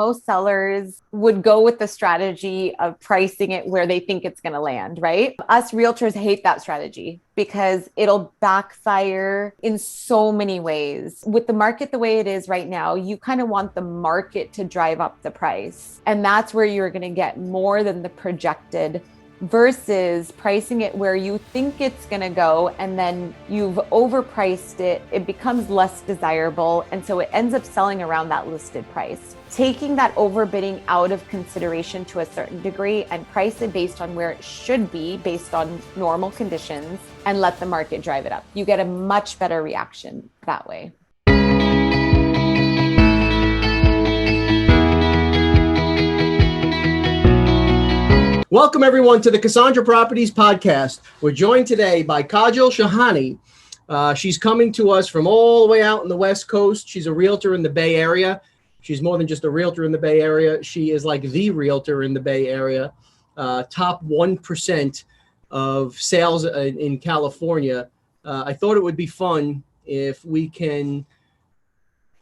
Most sellers would go with the strategy of pricing it where they think it's going to land, right? Us realtors hate that strategy because it'll backfire in so many ways. With the market the way it is right now, you kind of want the market to drive up the price. And that's where you're going to get more than the projected versus pricing it where you think it's going to go and then you've overpriced it. It becomes less desirable. And so it ends up selling around that listed price. Taking that overbidding out of consideration to a certain degree and price it based on where it should be based on normal conditions and let the market drive it up. You get a much better reaction that way. Welcome, everyone, to the Casandra Properties Podcast. We're joined today by Kaajal Shahani. She's coming to us from all the way out in the West Coast. She's a realtor in the Bay Area. She's more than just a realtor in the Bay Area. She is like the realtor in the Bay Area. Top 1% of sales in California. I thought it would be fun if we can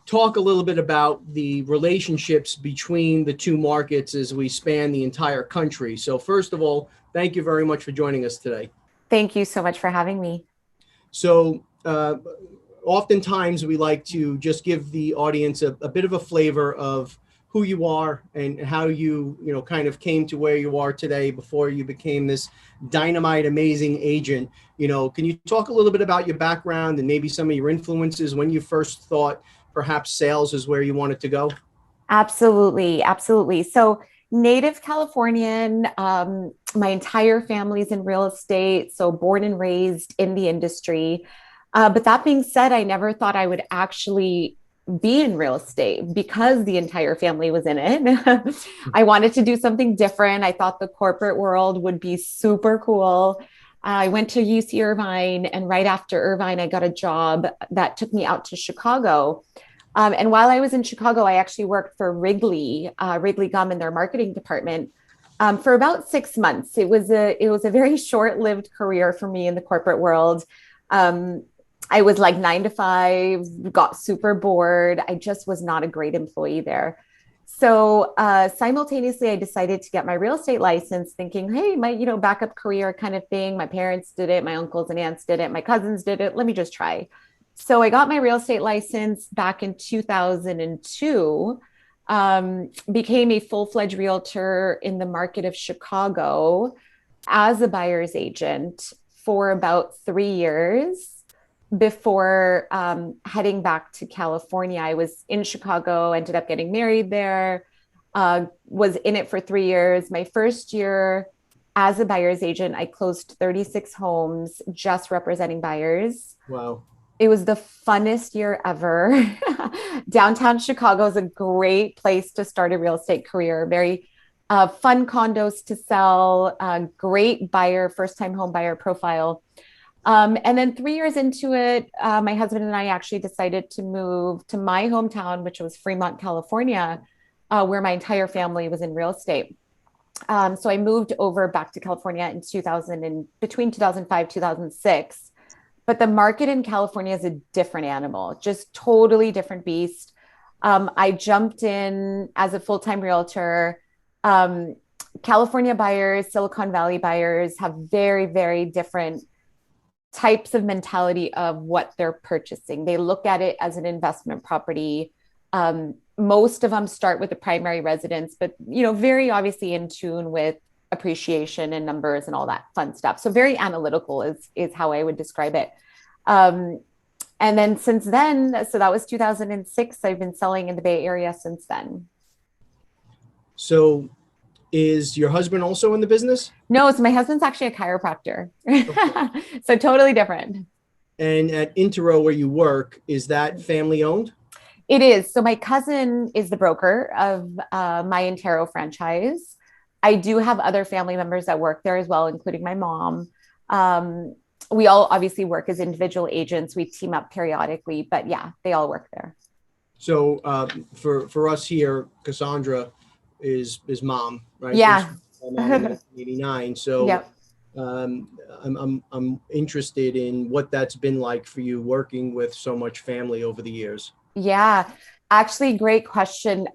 talk a little bit about the relationships between the two markets as we span the entire country. So first of all, thank you very much for joining us today. Thank you so much for having me. So oftentimes we like to just give the audience a bit of a flavor of who you are and how you kind of came to where you are today before you became this dynamite, amazing agent. Can you talk a little bit about your background and maybe some of your influences when you first thought perhaps sales is where you wanted to go? Absolutely. Absolutely. So native Californian, my entire family's in real estate. So born and raised in the industry. But that being said, I never thought I would actually be in real estate because the entire family was in it. I wanted to do something different. I thought the corporate world would be super cool. I went to UC Irvine, and right after Irvine, I got a job that took me out to Chicago. And while I was in Chicago, I actually worked for Wrigley Gum in their marketing department for about 6 months. It was a very short-lived career for me in the corporate world. I was like 9 to 5, got super bored. I just was not a great employee there. So simultaneously, I decided to get my real estate license, thinking, hey, my backup career kind of thing. My parents did it, my uncles and aunts did it, my cousins did it. Let me just try. So I got my real estate license back in 2002, became a full-fledged realtor in the market of Chicago as a buyer's agent for about 3 years before heading back to California. I was in Chicago, ended up getting married there, was in it for 3 years. My first year as a buyer's agent, I closed 36 homes just representing buyers. Wow. It was the funnest year ever. Downtown Chicago is a great place to start a real estate career. Very fun condos to sell, great buyer, first-time home buyer profile. And then 3 years into it, my husband and I actually decided to move to my hometown, which was Fremont, California, where my entire family was in real estate. So I moved over back to California between 2005, 2006. But the market in California is a different animal, just totally different beast. I jumped in as a full-time realtor. California buyers, Silicon Valley buyers have very, very different types of mentality of what they're purchasing. They look at it as an investment property. Most of them start with the primary residence, but very obviously in tune with appreciation and numbers and all that fun stuff. So very analytical is how I would describe it. And then since then, so that was 2006, I've been selling in the Bay Area since then. So is your husband also in the business? No, so my husband's actually a chiropractor. Okay. So totally different. And at Intero, where you work, is that family owned? It is. So my cousin is the broker of my Intero franchise. I do have other family members that work there as well, including my mom. We all obviously work as individual agents. We team up periodically, but yeah, they all work there. So for us here, Casandra is mom, right? Yeah. 1989. So yep. I'm interested in what that's been like for you working with so much family over the years. Yeah. Actually, great question.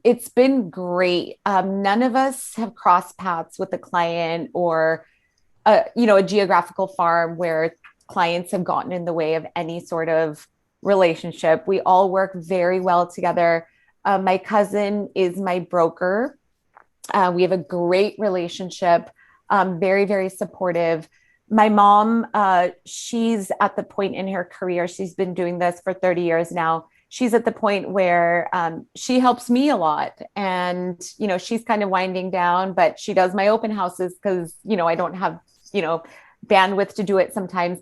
It's been great. None of us have crossed paths with a client or a geographical farm where clients have gotten in the way of any sort of relationship. We all work very well together. My cousin is my broker. We have a great relationship, very, very supportive. My mom, she's at the point in her career, she's been doing this for 30 years now. She's at the point where she helps me a lot. And, she's kind of winding down, but she does my open houses because, I don't have, you know, bandwidth to do it sometimes.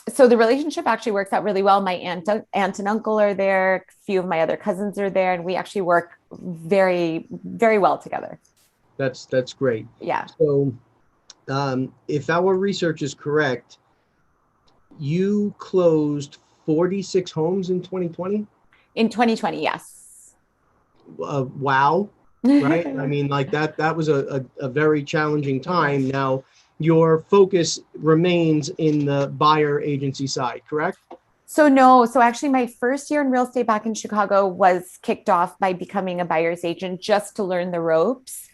So the relationship actually works out really well. My aunt and uncle are there. A few of my other cousins are there, and we actually work very, very well together. That's great. Yeah. So, if our research is correct, you closed 46 homes in 2020. In 2020, yes. Wow, right? I mean, like that was a very challenging time. Now, your focus remains in the buyer agency side, correct? So no, so actually my first year in real estate back in Chicago was kicked off by becoming a buyer's agent just to learn the ropes.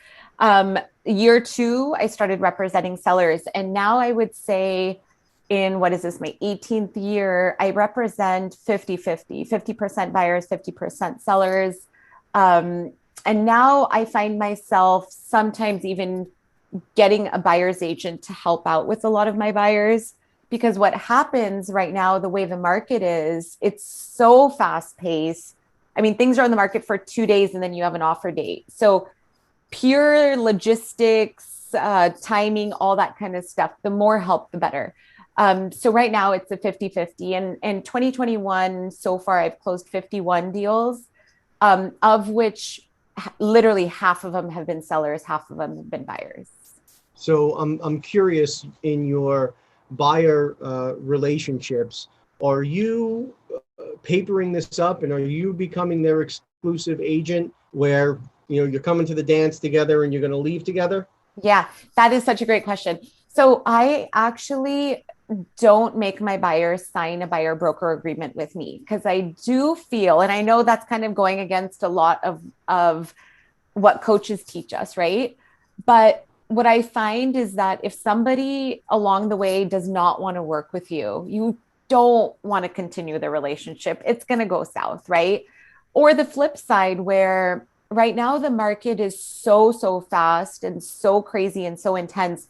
Year two, I started representing sellers. And now I would say in what is this, my 18th year, I represent 50% buyers, 50% sellers. Um, and now I find myself sometimes even getting a buyer's agent to help out with a lot of my buyers, because what happens right now, the way the market is, it's so fast paced. I mean, things are on the market for 2 days and then you have an offer date. So pure logistics, timing, all that kind of stuff, the more help, the better. So right now it's a 50-50. And in 2021, so far, I've closed 51 deals, of which literally half of them have been sellers, half of them have been buyers. So I'm curious, in your buyer relationships, are you papering this up, and are you becoming their exclusive agent where you're coming to the dance together and you're going to leave together? Yeah, that is such a great question. So I actually don't make my buyers sign a buyer broker agreement with me because I do feel, and I know that's kind of going against a lot of what coaches teach us, right? But what I find is that if somebody along the way does not want to work with you, you don't want to continue the relationship. It's going to go south, right? Or the flip side, where right now the market is so, so fast and so crazy and so intense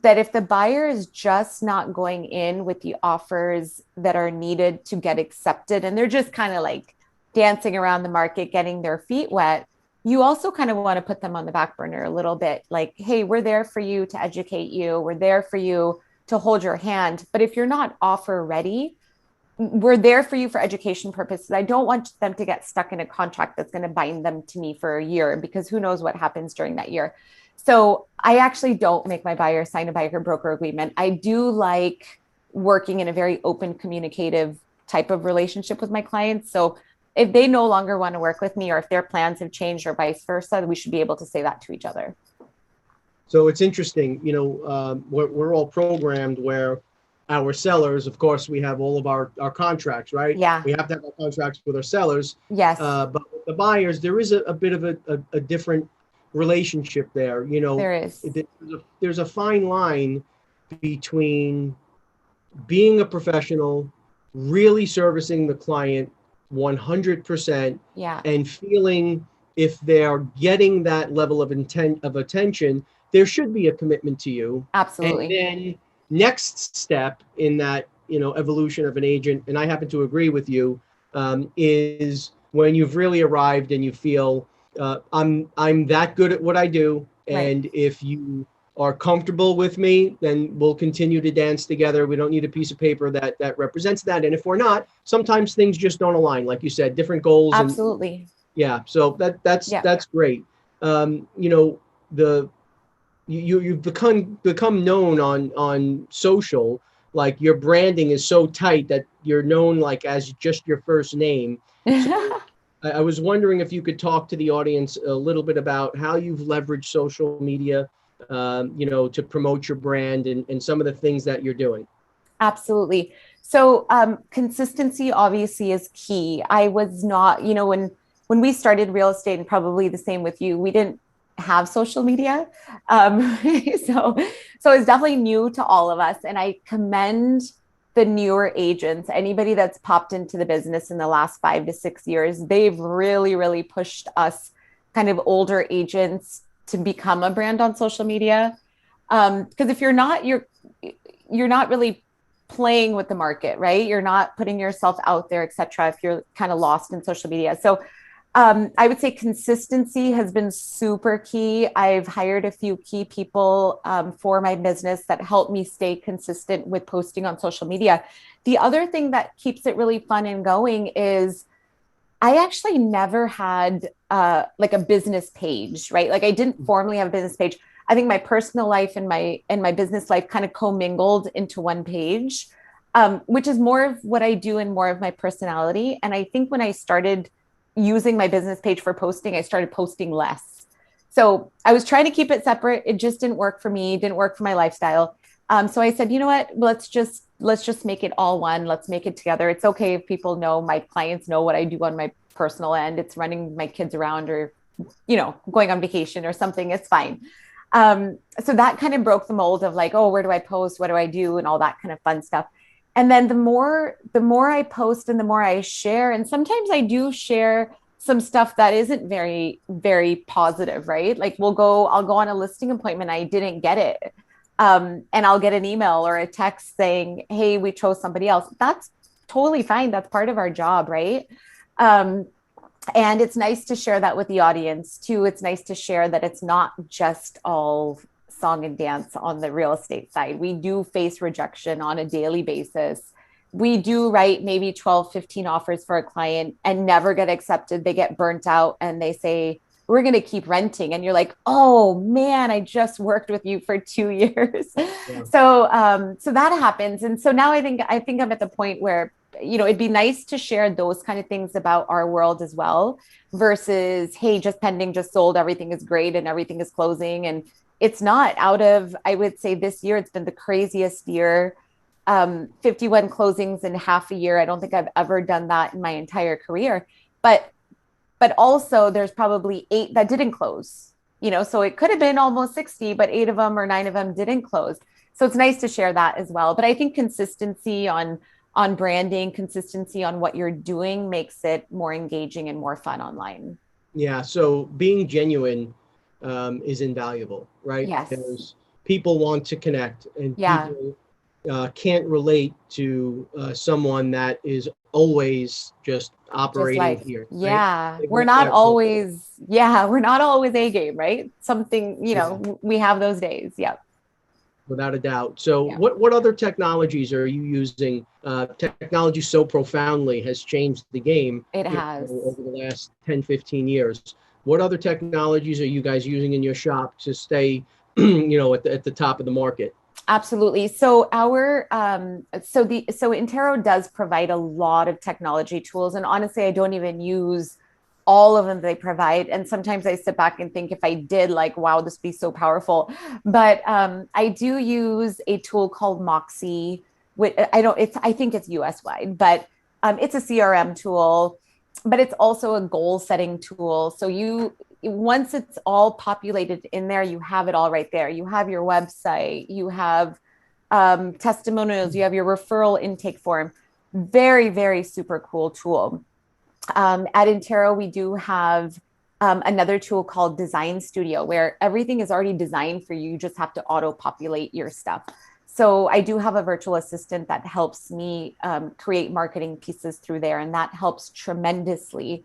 that if the buyer is just not going in with the offers that are needed to get accepted, and they're just kind of like dancing around the market, getting their feet wet, you also kind of want to put them on the back burner a little bit. Like, hey, we're there for you to educate you. We're there for you to hold your hand. But if you're not offer ready, we're there for you for education purposes. I don't want them to get stuck in a contract that's going to bind them to me for a year, because who knows what happens during that year. So I actually don't make my buyer sign a buyer broker agreement. I do like working in a very open, communicative type of relationship with my clients. So if they no longer want to work with me, or if their plans have changed or vice versa, we should be able to say that to each other. So it's interesting, we're all programmed where our sellers, of course, we have all of our contracts, right? Yeah. We have to have our contracts with our sellers. Yes. But with the buyers, there is a bit of a different relationship there. There is. There's a fine line between being a professional, really servicing the client 100%, Yeah. and feeling if they're getting that level of intent of attention, there should be a commitment to you. And Absolutely. then next step in that evolution of an agent, and I happen to agree with you, is when you've really arrived and you feel I'm that good at what I do, Right. and if you are comfortable with me, then we'll continue to dance together. We don't need a piece of paper that represents that. And if we're not, sometimes things just don't align, like you said, different goals. Absolutely. Yeah, so Yeah. that's great. The you've become known on social, like your branding is so tight that you're known like as just your first name. So I was wondering if you could talk to the audience a little bit about how you've leveraged social media, to promote your brand, and some of the things that you're doing. Absolutely. So consistency obviously is key. I was not, when we started real estate, and probably the same with you, we didn't have social media. Um, so so it's definitely new to all of us. And I commend the newer agents, anybody that's popped into the business in the last 5 to 6 years, they've really, really pushed us kind of older agents to become a brand on social media. Because if you're not, you're not really playing with the market, right? You're not putting yourself out there, et cetera, if you're kind of lost in social media. So I would say consistency has been super key. I've hired a few key people for my business that help me stay consistent with posting on social media. The other thing that keeps it really fun and going is I actually never had like a business page, right? Like I didn't formally have a business page. I think my personal life and my business life kind of commingled into one page, which is more of what I do and more of my personality. And I think when I started using my business page for posting, I started posting less. So I was trying to keep it separate. It just didn't work for me, didn't work for my lifestyle. So I said, you know what? Let's just make it all one. Let's make it together. It's okay if people know, my clients know what I do on my personal end. It's running my kids around or, going on vacation or something. It's fine. So that kind of broke the mold of like, oh, where do I post? What do I do? And all that kind of fun stuff. And then the more I post and the more I share, and sometimes I do share some stuff that isn't very, very positive, right? Like I'll go on a listing appointment. I didn't get it. And I'll get an email or a text saying, hey, we chose somebody else. That's totally fine. That's part of our job, right? Um, and it's nice to share that with the audience too. It's nice to share that it's not just all song and dance on the real estate side. We do face rejection on a daily basis. We do write maybe 12, 15 offers for a client and never get accepted. They get burnt out and they say, we're going to keep renting. And you're like, oh man, I just worked with you for 2 years. Yeah. So that happens. And so now I think I'm at the point where, it'd be nice to share those kind of things about our world as well, versus, hey, just pending, just sold, everything is great and everything is closing. And it's not. I would say this year, it's been the craziest year. 51 closings in half a year. I don't think I've ever done that in my entire career. But also there's probably 8 that didn't close, so it could have been almost 60, but 8 of them or 9 of them didn't close. So it's nice to share that as well. But I think consistency on branding, consistency on what you're doing makes it more engaging and more fun online. Yeah. So being genuine is invaluable, right? Yes. Because people want to connect, and Yeah. people can't relate to someone that is always just Just operating like, here, right? yeah, They we're want not that role always, yeah, we're not always A game, right? Something, yeah, we have those days. Yeah. without a doubt. So Yeah. what other technologies are you using? Technology so profoundly has changed the game, It has. over the last 10, 15 years. What other technologies are you guys using in your shop to stay, at the top of the market? Absolutely. So so Intero does provide a lot of technology tools, and honestly, I don't even use all of them they provide. And sometimes I sit back and think if I did, like, wow, this would be so powerful. But I do use a tool called Moxie. Which I think it's US wide, but it's a CRM tool, but it's also a goal setting tool. So once it's all populated in there, you have it all right there. You have your website, you have testimonials, you have your referral intake form. Very, very super cool tool. At Intero, we do have another tool called Design Studio, where everything is already designed for you. You just have to auto populate your stuff. So I do have a virtual assistant that helps me create marketing pieces through there, and that helps tremendously.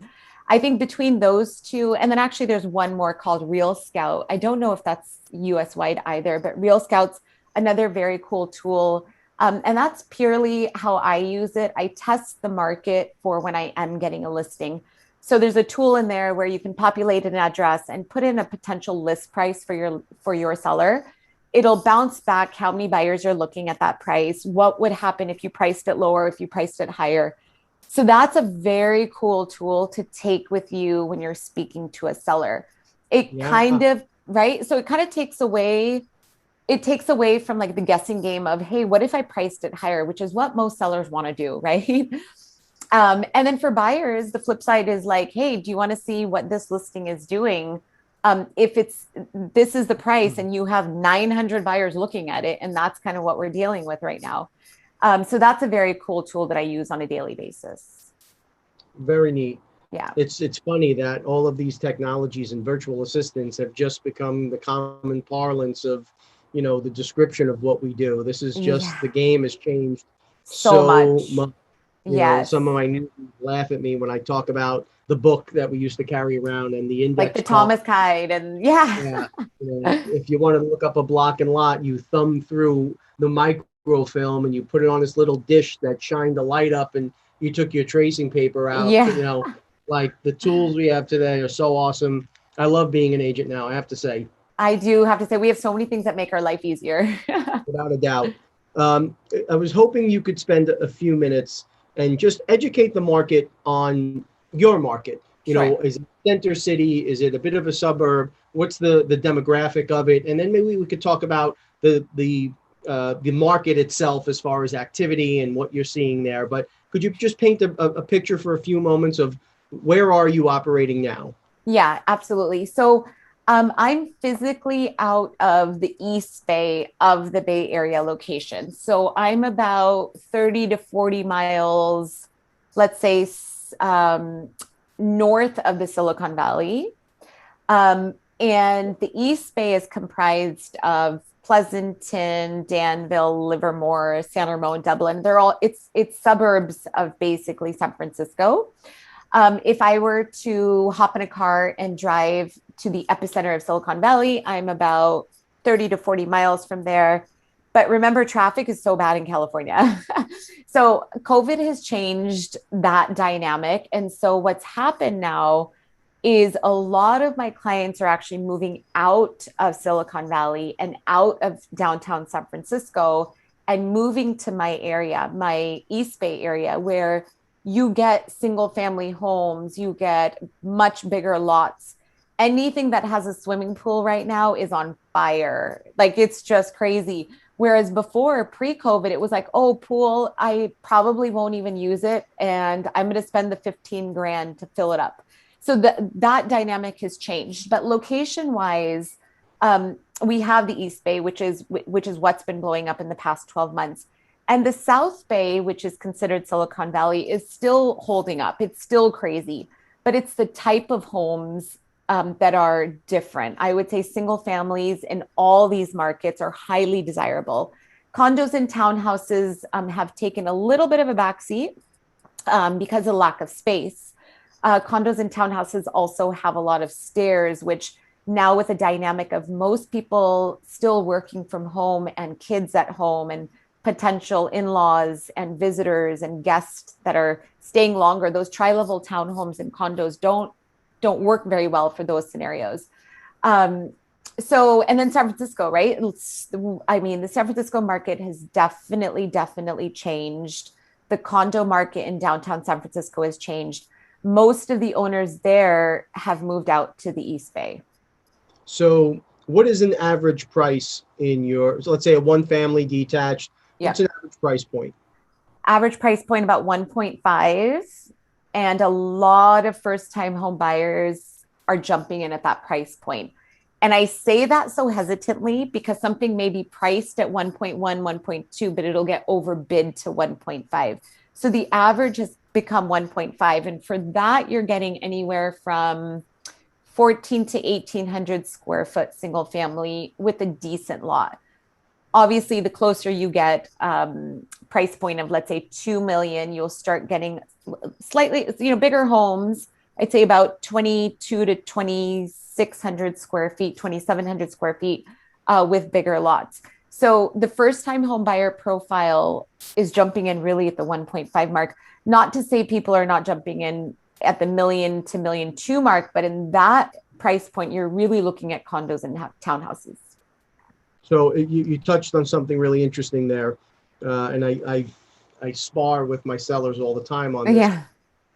I think between those two, and then actually there's one more called Real Scout. I don't know if that's US wide either, but Real Scout's another very cool tool. And that's purely how I use it. I test the market for when I am getting a listing. So there's a tool in there where you can populate an address and put in a potential list price for your seller. It'll bounce back how many buyers are looking at that price, what would happen if you priced it lower, if you priced it higher. So that's a very cool tool to take with you when you're speaking to a seller. It Yeah. kind of, right? So it kind of takes away it takes away from like the guessing game of, hey, what if I priced it higher, which is what most sellers want to do, right? And then for buyers, the flip side is like, hey, do you want to see what this listing is doing? If it's this is the price and you have 900 buyers looking at it, and that's kind of what we're dealing with right now. So that's a very cool tool that I use on a daily basis. Very neat. Yeah. It's funny that all of these technologies and virtual assistants have just become the common parlance of, the description of what we do. This is just Yeah. the game has changed So so much. much. Yes. Some of my newbies laugh at me when I talk about the book that we used to carry around and the Like the index card. Thomas Guide. And yeah. Yeah, if you want to look up a block and lot, you thumb through the microfilm and you put it on this little dish that shined the light up, and you took your tracing paper out. Yeah. Like the tools we have today are so awesome. I love being an agent now, I have to say, I do have to say, we have so many things that make our life easier. without a doubt. Um, I was hoping you could spend a few minutes and just educate the market on your market. Sure. Is it center city? Is it a bit of a suburb? What's the demographic of it? And then maybe we could talk about the market itself as far as activity and what you're seeing there. But could you just paint a picture for a few moments of where are you operating now? Yeah, absolutely. So I'm physically out of the East Bay of the Bay Area location. So I'm about 30 to 40 miles, let's say, north of the Silicon Valley. And the East Bay is comprised of Pleasanton, Danville, Livermore, San Remo, and Dublin. It's suburbs of basically San Francisco. If I were to hop in a car and drive to the epicenter of Silicon Valley, I'm about 30 to 40 miles from there. But remember, traffic is so bad in California. So COVID has changed that dynamic. And so what's happened now is a lot of my clients are actually moving out of Silicon Valley and out of downtown San Francisco and moving to my area, my East Bay area, where you get single family homes, you get much bigger lots. Anything that has a swimming pool right now is on fire. Like it's just crazy. Whereas before, pre COVID, it was like, oh, pool, I probably won't even use it. And I'm going to spend the 15 grand to fill it up. So that dynamic has changed. But location wise, we have the East Bay, which is what's been blowing up in the past 12 months. And the South Bay, which is considered Silicon Valley, is still holding up. It's still crazy, but it's the type of homes that are different. I would say single families in all these markets are highly desirable. Condos and townhouses have taken a little bit of a backseat because of lack of space. Condos and townhouses also have a lot of stairs, which now with a dynamic of most people still working from home and kids at home and potential in-laws and visitors and guests that are staying longer, those tri-level townhomes and condos don't work very well for those scenarios. And then San Francisco, right? I mean, the San Francisco market has definitely changed. The condo market in downtown San Francisco has changed. Most of the owners there have moved out to the East Bay. So what is an average price so let's say a one family detached, Yeah. what's an average price point? Average price point about 1.5. And a lot of first time home buyers are jumping in at that price point. And I say that so hesitantly because something may be priced at 1.1, 1.2, but it'll get overbid to 1.5. So the average has become 1.5. And for that, you're getting anywhere from 14 to 1800 square foot single family with a decent lot. Obviously, the closer you get price point of, let's say, 2 million, you'll start getting slightly, bigger homes. I'd say about 22 to 2600 square feet, 2700 square feet with bigger lots. So the first time home buyer profile is jumping in really at the 1.5 mark. Not to say people are not jumping in at the million to million two mark, but in that price point, you're really looking at condos and townhouses. So you touched on something really interesting there, and I spar with my sellers all the time on this. Yeah.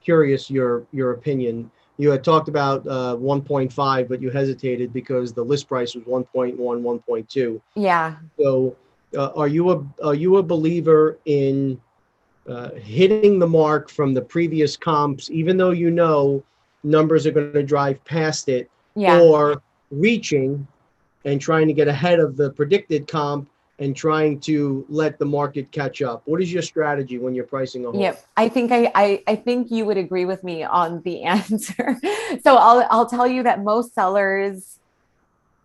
Curious your opinion. You had talked about 1.5, but you hesitated because the list price was 1.1, 1.2. Yeah. So, are you a believer in hitting the mark from the previous comps, even though you know numbers are going to drive past it, Yeah. or reaching and trying to get ahead of the predicted comp and trying to let the market catch up? What is your strategy when you're pricing a home? Yep. I think you would agree with me on the answer. So I'll tell you that most sellers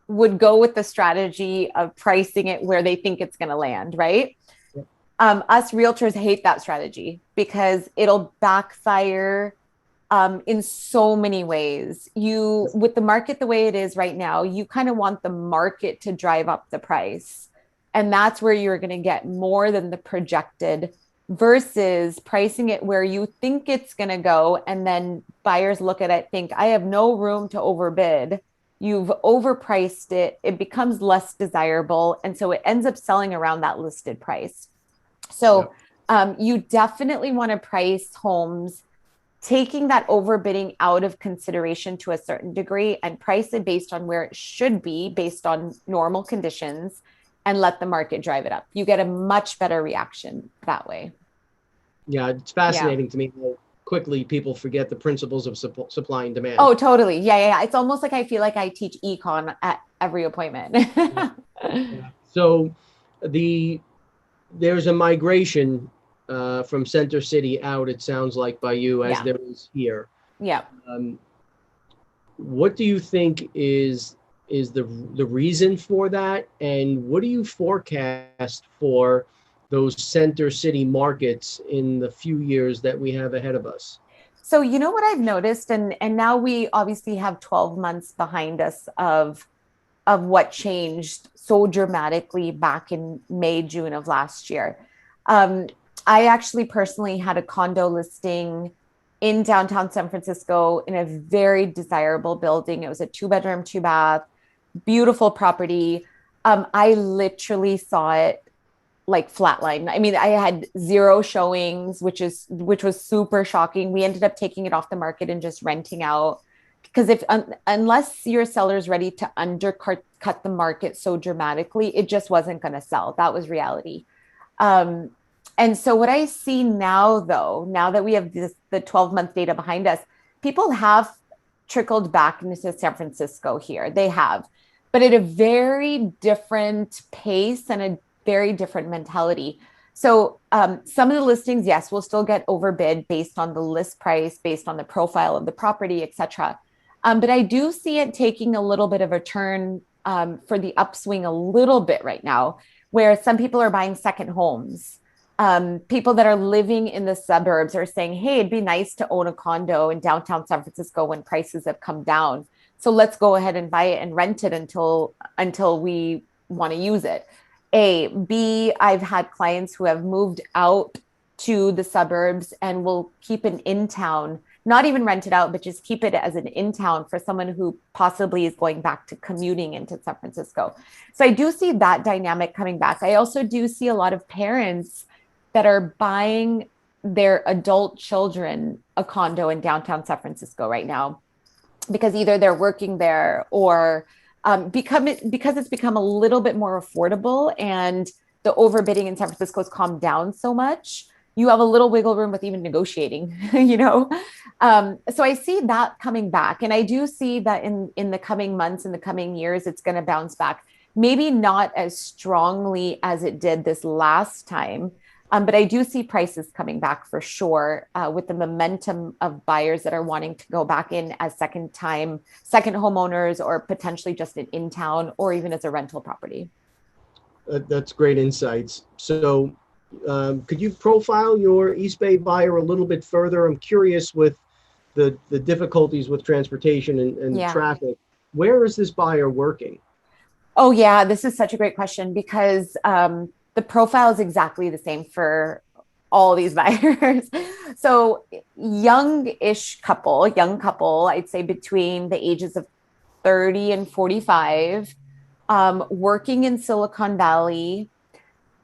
would go with the strategy of pricing it where they think it's going to land, right? Us realtors hate that strategy because it'll backfire in so many ways. You, with the market the way it is right now, you kind of want the market to drive up the price. And that's where you're going to get more than the projected versus pricing it where you think it's going to go. And then buyers look at it, think, I have no room to overbid. You've overpriced it. It becomes less desirable. And so it ends up selling around that listed price. Yeah. So you definitely want to price homes taking that overbidding out of consideration to a certain degree and price it based on where it should be based on normal conditions and let the market drive it up. You get a much better reaction that way. Yeah, it's Yeah. fascinating to me how quickly people forget the principles of supply and demand. Oh, totally. Yeah, yeah, yeah. It's almost like I feel like I teach econ at every appointment. Yeah. Yeah. So the there's a migration from Center City out, it sounds like, by you, as Yeah. there is here. Yeah. Um, what do you think is the reason for that, and what do you forecast for those Center City markets in the few years that we have ahead of us? So you know what I've noticed, and now we obviously have 12 months behind us of what changed so dramatically back in May, June of last year. Um, I actually personally had a condo listing in downtown San Francisco in a very desirable building. It was a 2 bedroom, 2 bath, beautiful property. I literally saw it like flatline. I mean, I had zero showings, which was super shocking. We ended up taking it off the market and just renting out because if unless your seller's ready to undercut the market so dramatically, it just wasn't going to sell. That was reality. Um, and so what I see now, though, now that we have the 12-month data behind us, people have trickled back into San Francisco here. They have, but at a very different pace and a very different mentality. So some of the listings, yes, will still get overbid based on the list price, based on the profile of the property, et cetera. But I do see it taking a little bit of a turn for the upswing a little bit right now, where some people are buying second homes. People that are living in the suburbs are saying, hey, it'd be nice to own a condo in downtown San Francisco when prices have come down. So let's go ahead and buy it and rent it until we want to use it. A, B, I've had clients who have moved out to the suburbs and will keep an in town, not even rent it out, but just keep it as an in town for someone who possibly is going back to commuting into San Francisco. So I do see that dynamic coming back. I also do see a lot of parents that are buying their adult children a condo in downtown San Francisco right now because either they're working there or because it's become a little bit more affordable and the overbidding in San Francisco has calmed down so much. You have a little wiggle room with even negotiating, you know. So I see that coming back, and I do see that in the coming months, in the coming years, it's going to bounce back. Maybe not as strongly as it did this last time, but I do see prices coming back for sure with the momentum of buyers that are wanting to go back in as second homeowners, or potentially just in town, or even as a rental property. That's great insights. So, could you profile your East Bay buyer a little bit further? I'm curious with the difficulties with transportation and Yeah. traffic. Where is this buyer working? Oh, yeah. This is such a great question because the profile is exactly the same for all these buyers. So, young couple, I'd say between the ages of 30 and 45, working in Silicon Valley,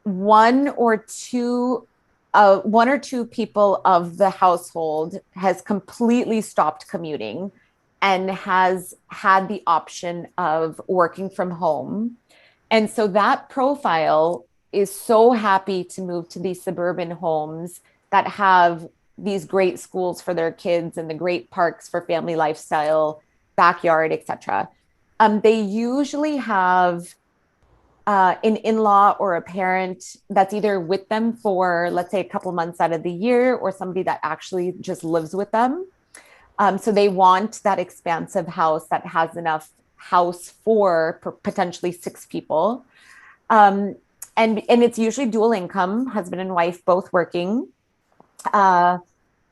one or two one or two people of the household has completely stopped commuting and has had the option of working from home. And so that profile is so happy to move to these suburban homes that have these great schools for their kids and the great parks for family lifestyle, backyard, etc. They usually have an in-law or a parent that's either with them for, let's say, a couple months out of the year, or somebody that actually just lives with them. So they want that expansive house that has enough house for potentially six people. Um, and it's usually dual income, husband and wife both working. Uh,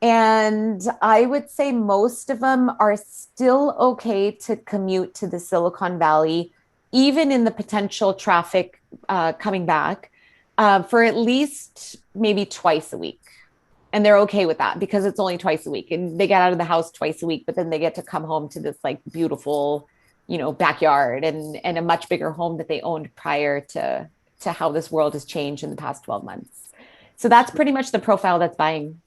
and I would say most of them are still okay to commute to the Silicon Valley, even in the potential traffic coming back, for at least maybe twice a week. And they're okay with that because it's only twice a week and they get out of the house twice a week, but then they get to come home to this like beautiful, backyard and a much bigger home that they owned prior to how this world has changed in the past 12 months. So that's pretty much the profile that's buying.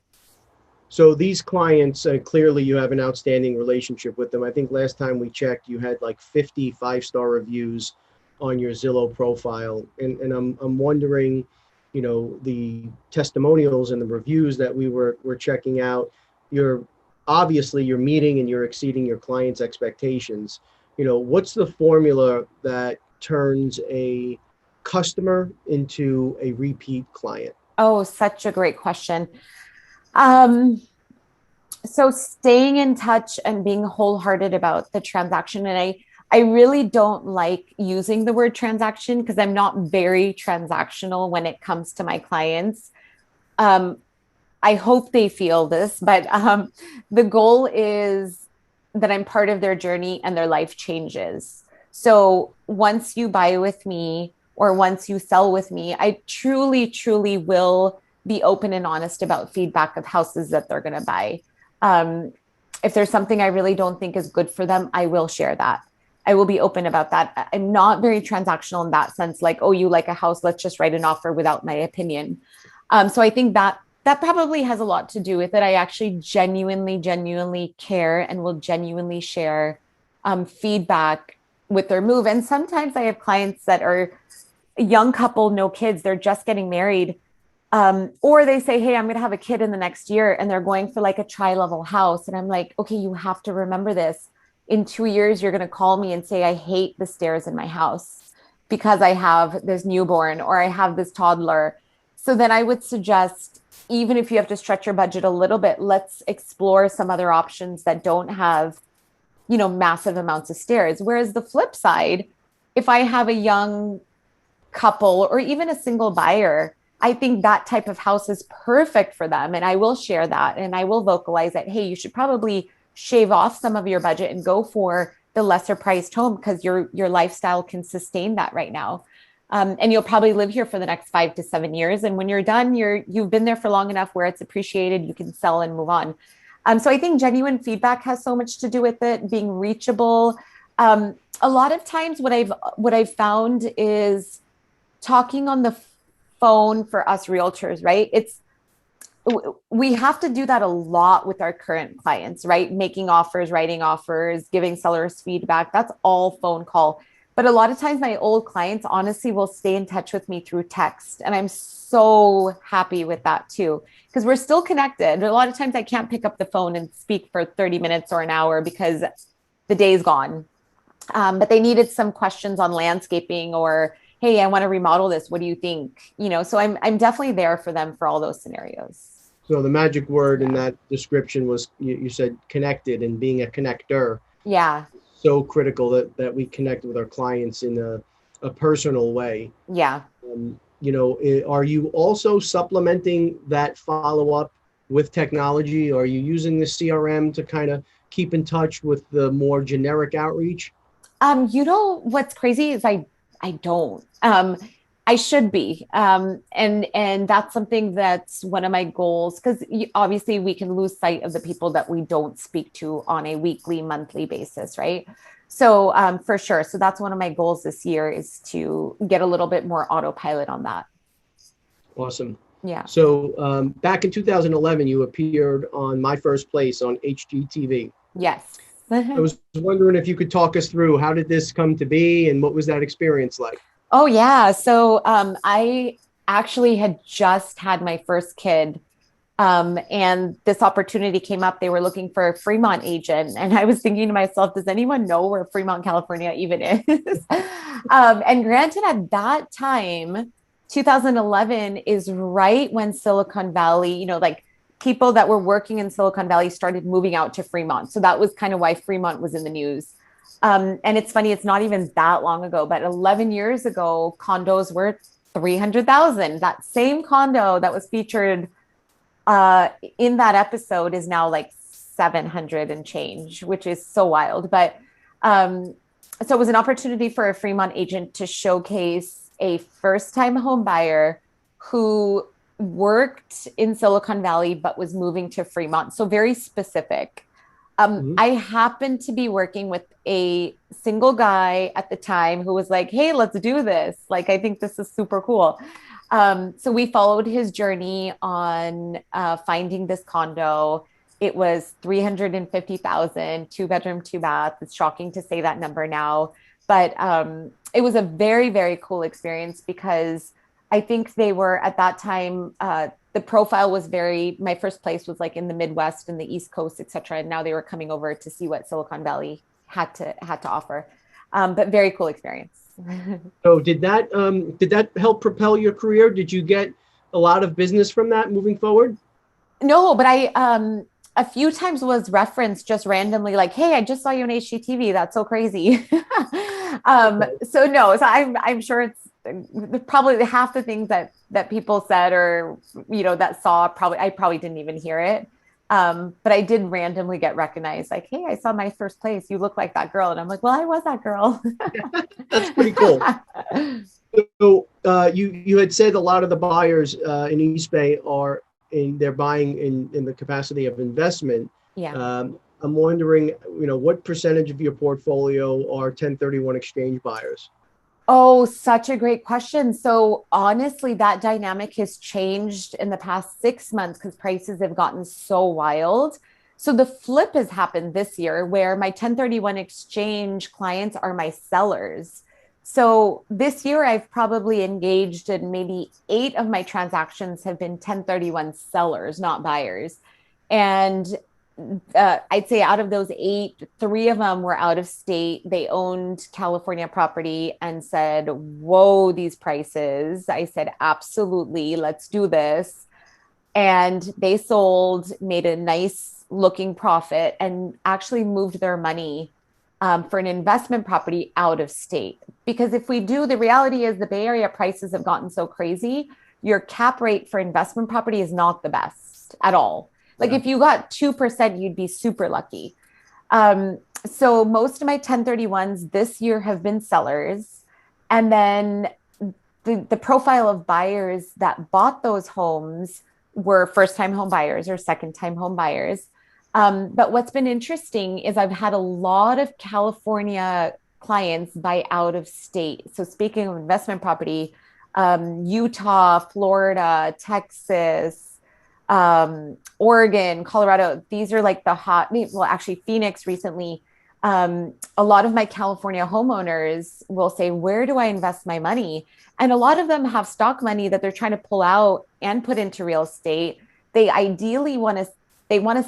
So these clients, clearly you have an outstanding relationship with them. I think last time we checked, you had like 50 five-star reviews on your Zillow profile. And I'm wondering, the testimonials and the reviews that we're checking out, you're meeting and you're exceeding your clients' expectations. What's the formula that turns a customer into a repeat client? Oh, such a great question. Um, so staying in touch and being wholehearted about the transaction. And I really don't like using the word transaction because I'm not very transactional when it comes to my clients. Um, I hope they feel this, but the goal is that I'm part of their journey and their life changes. So once you buy with me or once you sell with me, I truly, truly will be open and honest about feedback of houses that they're going to buy. Um, if there's something I really don't think is good for them, I will share that. I will be open about that. I'm not very transactional in that sense, like, oh, you like a house, let's just write an offer without my opinion. So I think that probably has a lot to do with it. I actually genuinely, genuinely care and will genuinely share feedback with their move. And sometimes I have clients that are a young couple, no kids, they're just getting married. Or they say, hey, I'm going to have a kid in the next year and they're going for like a tri-level house. And I'm like, okay, you have to remember this. In 2 years, you're going to call me and say, I hate the stairs in my house because I have this newborn or I have this toddler. So then I would suggest, even if you have to stretch your budget a little bit, let's explore some other options that don't have, massive amounts of stairs. Whereas the flip side, if I have a young couple or even a single buyer, I think that type of house is perfect for them. And I will share that and I will vocalize that, hey, you should probably shave off some of your budget and go for the lesser priced home because your lifestyle can sustain that right now. And you'll probably live here for the next 5 to 7 years. And when you're done, you've been there for long enough where it's appreciated, you can sell and move on. So I think genuine feedback has so much to do with it, being reachable. A lot of times what I've found is talking on the phone for us realtors, right? We have to do that a lot with our current clients, right? Making offers, writing offers, giving sellers feedback. That's all phone call. But a lot of times my old clients honestly will stay in touch with me through text. And I'm so happy with that too, because we're still connected. A lot of times I can't pick up the phone and speak for 30 minutes or an hour because the day's gone. But they needed some questions on landscaping or, hey, I want to remodel this. What do you think? So I'm definitely there for them for all those scenarios. So the magic word in that description was you said connected, and being a connector. Yeah. So critical that we connect with our clients in a personal way. Yeah. Are you also supplementing that follow-up with technology? Are you using the CRM to kind of keep in touch with the more generic outreach? What's crazy is I don't. I should be. And that's something that's one of my goals because obviously we can lose sight of the people that we don't speak to on a weekly, monthly basis, right? So for sure. So that's one of my goals this year is to get a little bit more autopilot on that. Awesome. Yeah. So back in 2011, you appeared on My First Place on HGTV. Yes. I was wondering if you could talk us through how did this come to be and what was that experience like? Oh yeah. So I actually had just had my first kid. And this opportunity came up. They were looking for a Fremont agent. And I was thinking to myself, does anyone know where Fremont, California even is? And granted, at that time, 2011 is right when Silicon Valley, like people that were working in Silicon Valley started moving out to Fremont. So that was kind of why Fremont was in the news. And it's funny, it's not even that long ago, but 11 years ago, condos were 300,000. That same condo that was featured in that episode is now like 700 and change, which is so wild. But so it was an opportunity for a Fremont agent to showcase a first time home buyer who worked in Silicon Valley but was moving to Fremont. So very specific. Mhm. I happened to be working with a single guy at the time who was like, hey, let's do this. Like, I think this is super cool. So we followed his journey on finding this condo. It was 350,000, two bedroom, two bath. It's shocking to say that number now, but it was a very, very cool experience because I think they were at that time, the profile was very, my first place was like in the Midwest and the East Coast, et cetera. And now they were coming over to see what Silicon Valley had to offer. But very cool experience. So did that help propel your career? Did you get a lot of business from that moving forward? No, but I a few times was referenced just randomly, like, "Hey, I just saw you on HGTV. That's so crazy." Okay. So no, so I'm sure it's probably half the things that people said or that saw probably I probably didn't even hear it. But I did randomly get recognized, like, "Hey, I saw My First Place. You look like that girl," and I'm like, "Well, I was that girl." That's pretty cool. So you had said a lot of the buyers in East Bay they're buying in the capacity of investment. Yeah. I'm wondering, what percentage of your portfolio are 1031 exchange buyers? Oh, such a great question. So honestly, that dynamic has changed in the past 6 months because prices have gotten so wild. So the flip has happened this year where my 1031 exchange clients are my sellers. So this year, I've probably engaged in maybe 8 of my transactions have been 1031 sellers, not buyers. And I'd say out of those 8, 3 of them were out of state. They owned California property and said, whoa, these prices. I said, absolutely, let's do this. And they sold, made a nice looking profit, and actually moved their money for an investment property out of state. Because if we do, the reality is the Bay Area prices have gotten so crazy, your cap rate for investment property is not the best at all. Like Yeah. if you got 2%, you'd be super lucky. So most of my 1031s this year have been sellers. And then the profile of buyers that bought those homes were first time home buyers or second time home buyers. But what's been interesting is I've had a lot of California clients buy out of state. So speaking of investment property, Utah, Florida, Texas, Oregon, Colorado, these are like the hot, well, actually, Phoenix recently. A lot of my California homeowners will say, where do I invest my money? And a lot of them have stock money that they're trying to pull out and put into real estate. They ideally want to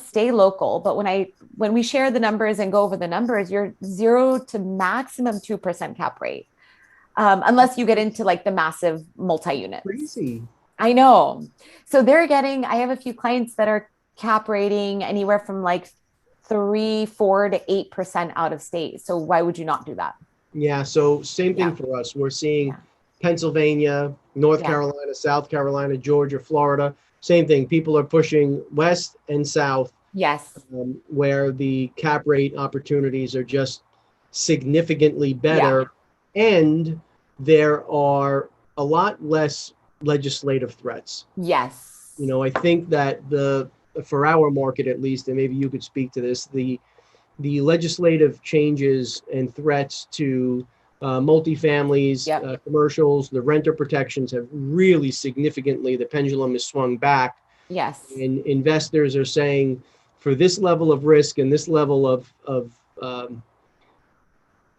stay local, but when we share the numbers and go over the numbers, you're 0 to maximum 2% cap rate, unless you get into like the massive multi units. Crazy. I know. So I have a few clients that are cap rating anywhere from like 3, 4 to 8% out of state. So why would you not do that? Yeah, so same Yeah. thing for us. We're seeing Yeah. Pennsylvania, North Yeah. Carolina, South Carolina, Georgia, Florida. Same thing. People are pushing west and south, Yes. where the cap rate opportunities are just significantly Yeah. better. And there are a lot less legislative threats. Yes. I think that for our market at least, and maybe you could speak to this, the legislative changes and threats to multifamilies, Yep. commercials, the renter protections have really significantly, the pendulum has swung back. Yes. And investors are saying for this level of risk and this level of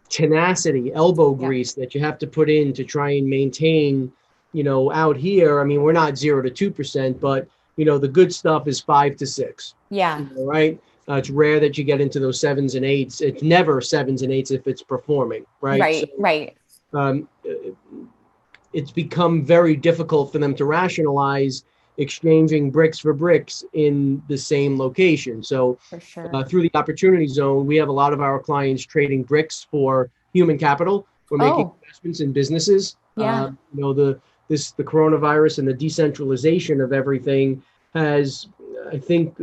tenacity, elbow Yep. grease that you have to put in to try and maintain, out here. I mean, we're not 0 to 2%, but the good stuff is 5 to 6. Yeah. Right? It's rare that you get into those sevens and eights. It's never sevens and eights if it's performing, right? So Right. Right. um, it's become very difficult for them to rationalize exchanging bricks for bricks in the same location. So For sure. through the opportunity zone, we have a lot of our clients trading bricks for human capital. We're making Oh, investments in businesses. yeah. The coronavirus and the decentralization of everything has, I think,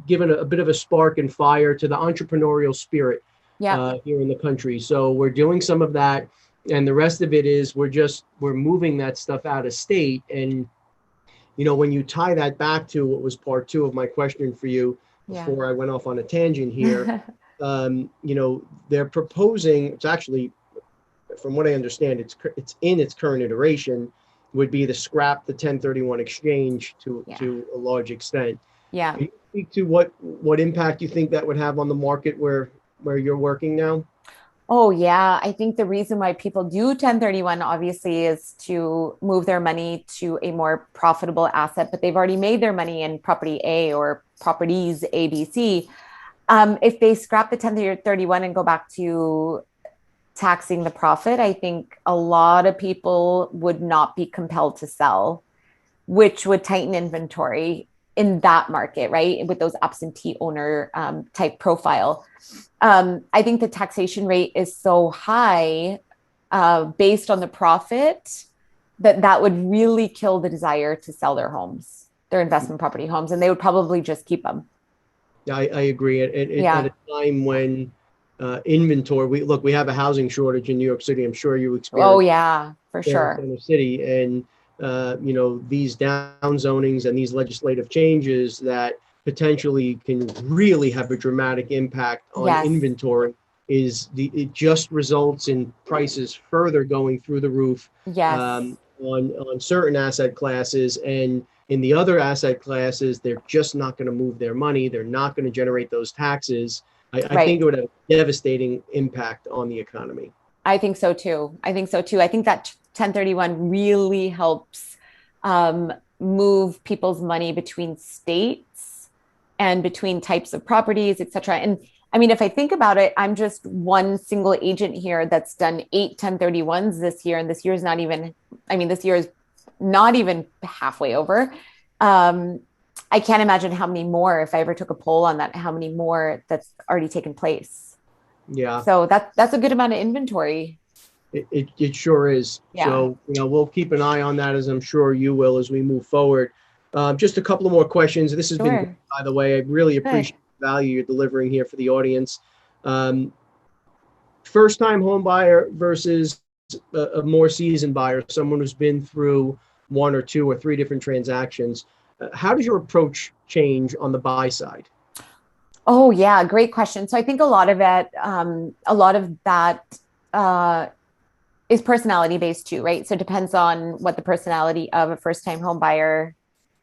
given a bit of a spark and fire to the entrepreneurial spirit Yep. here in the country. So we're doing some of that, and the rest of it is we're moving that stuff out of state. And when you tie that back to what was part two of my question for you Yeah. before I went off on a tangent here, they're proposing, it's actually, from what I understand, it's in its current iteration, would be to scrap the 1031 exchange Yeah. to a large extent. Yeah. Can you speak to what impact you think that would have on the market where you're working now? Oh, yeah. I think the reason why people do 1031 obviously is to move their money to a more profitable asset, but they've already made their money in property A or properties ABC. If they scrap the 1031 and go back to taxing the profit, I think a lot of people would not be compelled to sell, which would tighten inventory in that market, right? With those absentee owner type profile. I think the taxation rate is so high based on the profit that would really kill the desire to sell their homes, their investment property homes, and they would probably just keep them. I agree. At Yeah. a time when inventory, we have a housing shortage in New York City. I'm sure you Oh, experience yeah, for there in sure. Center City, and these down zonings and these legislative changes that potentially can really have a dramatic impact on Yes. inventory. It just results in prices further going through the roof Yes. on certain asset classes, and in the other asset classes, they're just not going to move their money. They're not going to generate those taxes. I think Right. it would have a devastating impact on the economy. I think so too. I think so too. I think that 1031 really helps um, move people's money between states and between types of properties, et cetera. And I mean, if I think about it, I'm just one single agent here that's done 8 1031s this year. And this year is not even, I mean, this year is not even halfway over. Um, I can't imagine how many more, if I ever took a poll on that, how many more that's already taken place. Yeah. So that's a good amount of inventory. It sure is. Yeah. So, we'll keep an eye on that, as I'm sure you will, as we move forward. Just a couple of more questions. This has been great, Sure. by the way. I really Good. appreciate the value you're delivering here for the audience. Um, First time home buyer versus a more seasoned buyer, someone who's been through one or two or three different transactions. How does your approach change on the buy side? Oh, yeah. Great question. So I think a lot of that uh, is personality based too, right? So it depends on what the personality of a first time home buyer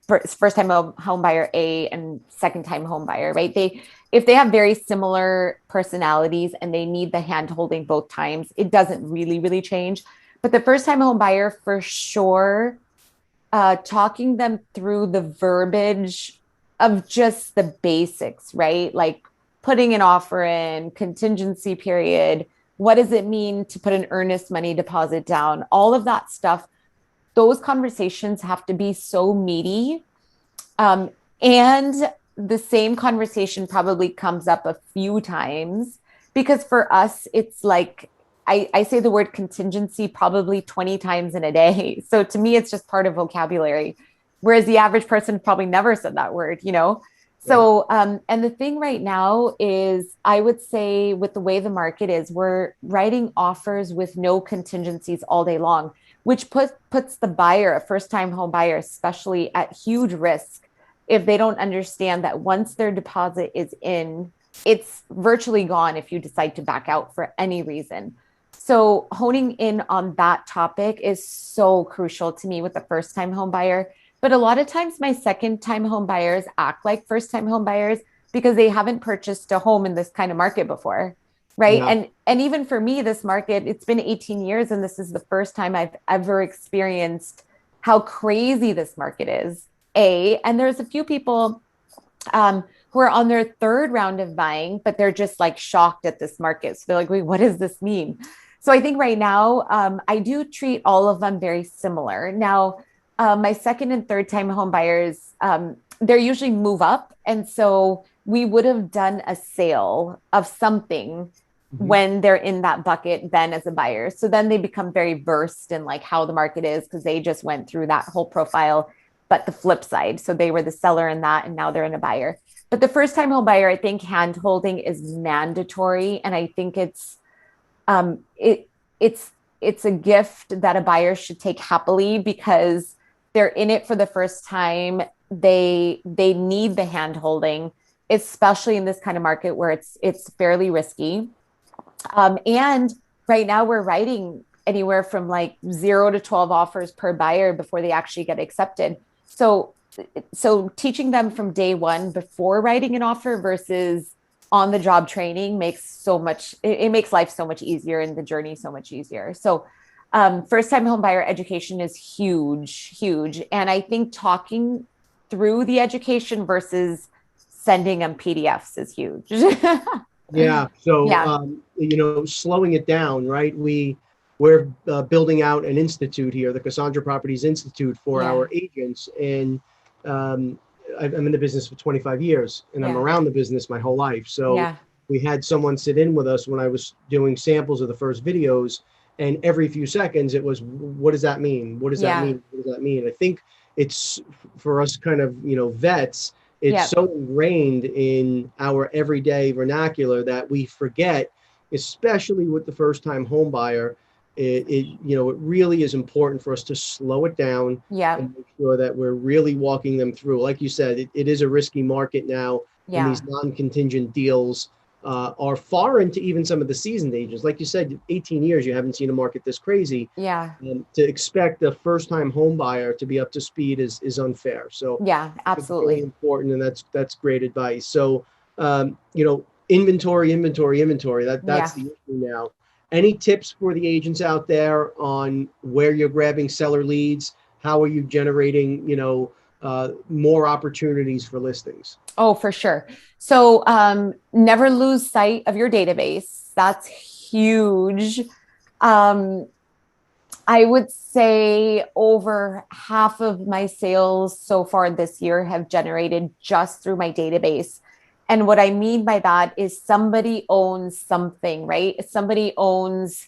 A and second time home buyer, right? If they have very similar personalities and they need the hand holding both times, it doesn't really change. But the first time home buyer, for sure, talking them through the verbiage of just the basics, right? Like putting an offer in, contingency period. What does it mean to put an earnest money deposit down? All of that stuff. Those conversations have to be so meaty. Um, and the same conversation probably comes up a few times because for us, it's like I say the word contingency probably 20 times in a day. So to me, it's just part of vocabulary. Whereas the average person probably never said that word. Right. So, and the thing right now is, I would say, with the way the market is, we're writing offers with no contingencies all day long, which puts the buyer, a first time home buyer, especially at huge risk if they don't understand that once their deposit is in, it's virtually gone if you decide to back out for any reason. So honing in on that topic is so crucial to me with the first time home buyer. But a lot of times my second time home buyers act like first time home buyers because they haven't purchased a home in this kind of market before. Right. Yeah. And even for me, this market, it's been 18 years and this is the first time I've ever experienced how crazy this market is. And there's a few people who are on their third round of buying, but they're just like shocked at this market. So they're like, wait, what does this mean? So I think right now, I do treat all of them very similar. Now, my second and third time home buyers, they're usually move up. And so we would have done a sale of something Mhm. when they're in that bucket then as a buyer. So then they become very versed in like how the market is because they just went through that whole profile, but the flip side. So they were the seller in that and now they're in a buyer. But the first time home buyer, I think hand holding is mandatory. And I think um, it it's it's a gift that a buyer should take happily because they're in it for the first time. They need the hand holding, especially in this kind of market where it's fairly risky. And right now we're writing anywhere from like 0 to 12 offers per buyer before they actually get accepted. So so teaching them from day one before writing an offer versus on the job training makes so much, it makes life so much easier and the journey so much easier. So first time home buyer education is huge, huge. And I think talking through the education versus sending them PDFs is huge. Yeah. So, Yeah. slowing it down, right? We're building out an institute here, the Cassandra Properties Institute for Yeah. our agents. And um, I'm in the business for 25 years and I'm Yeah. around the business my whole life. So Yeah. we had someone sit in with us when I was doing samples of the first videos. And every few seconds it was, what does that mean? What does that Yeah. mean? What does that mean? I think it's for us kind of, vets, it's Yeah. so ingrained in our everyday vernacular that we forget, especially with the first time home buyer. It really is important for us to slow it down Yeah. and make sure that we're really walking them through. Like you said, it is a risky market now, and Yeah. these non-contingent deals are foreign to even some of the seasoned agents. Like you said, 18 years, you haven't seen a market this crazy. Yeah. To expect a first-time home buyer to be up to speed is unfair. So Yeah. it's very Absolutely. important, and that's great advice. So, inventory. That's Yeah. the issue now. Any tips for the agents out there on where you're grabbing seller leads? How are you generating, more opportunities for listings? Oh, for sure. So never lose sight of your database. That's huge. Um, I would say over half of my sales so far this year have generated just through my database. And what I mean by that is somebody owns something, right? Somebody owns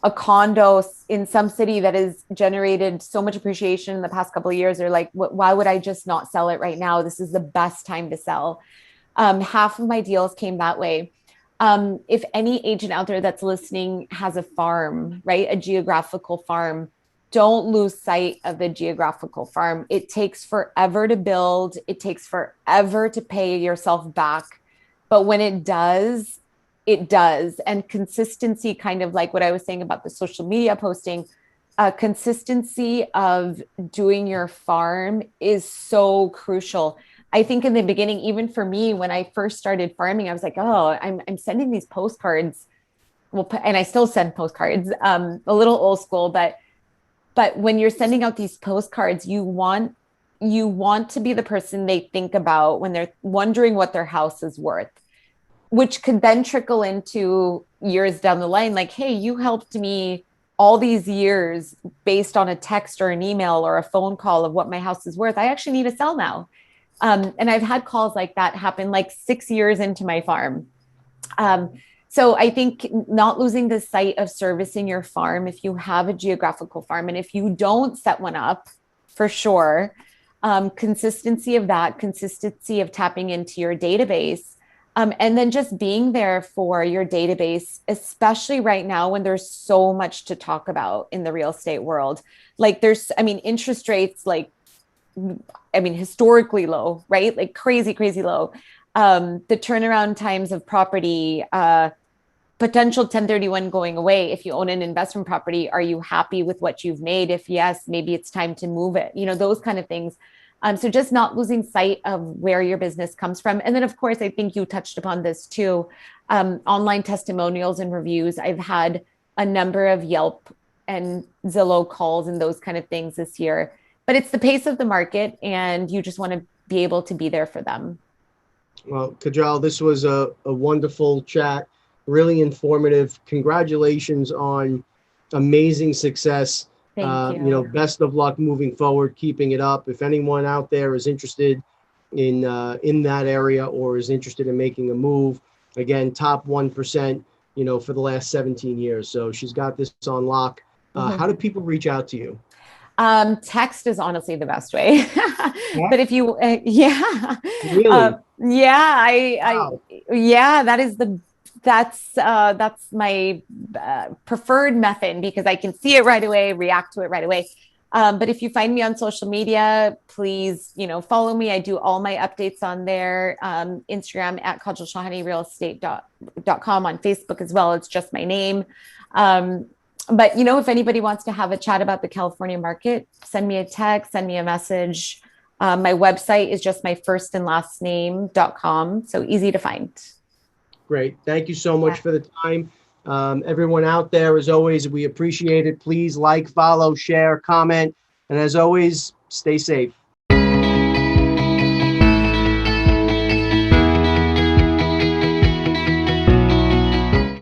a condo in some city that has generated so much appreciation in the past couple of years. They're like, why would I just not sell it right now? This is the best time to sell. Half of my deals came that way. If any agent out there that's listening has a farm, right, a geographical farm, don't lose sight of the geographical farm. It takes forever to build, it takes forever to pay yourself back. But when it does, it does. And consistency, kind of like what I was saying about the social media posting, consistency of doing your farm is so crucial. I think in the beginning, even for me, when I first started farming, I was like, oh, I'm sending these postcards. Well, and I still send postcards, a little old school, but when you're sending out these postcards, you want to be the person they think about when they're wondering what their house is worth, which could then trickle into years down the line. Like, hey, you helped me all these years based on a text or an email or a phone call of what my house is worth. I actually need to sell now. And I've had calls like that happen like 6 years into my farm. Um, so I think not losing the sight of servicing your farm if you have a geographical farm, and if you don't set one up, for sure, consistency of that, consistency of tapping into your database, and then just being there for your database, especially right now when there's so much to talk about in the real estate world. Like I mean, interest rates, like, I mean, historically low, right? Like crazy, crazy low. The turnaround times of property, potential 1031 going away. If you own an investment property, are you happy with what you've made? If yes, maybe it's time to move it, those kind of things. So just not losing sight of where your business comes from. And then, of course, I think you touched upon this too. Online testimonials and reviews. I've had a number of Yelp and Zillow calls and those kind of things this year. But it's the pace of the market, and you just want to be able to be there for them. Well, Kaajal, this was a wonderful chat, really informative. Congratulations on amazing success. Thank you. Best of luck moving forward, keeping it up. If anyone out there is interested in that area or is interested in making a move, again, top 1%, for the last 17 years. So she's got this on lock. How do people reach out to you? Text is honestly the best way. But if you, Really? Wow. That's my preferred method because I can see it right away, react to it right away. But if you find me on social media, please, follow me. I do all my updates on there. Instagram at Kaajal Shahani realestate.com, on Facebook as well. It's just my name. But if anybody wants to have a chat about the California market, send me a text, send me a message. My website is just my first and last name.com. So easy to find. Great. Thank you so much for the time. Everyone out there, as always, we appreciate it. Please like, follow, share, comment. And as always, stay safe.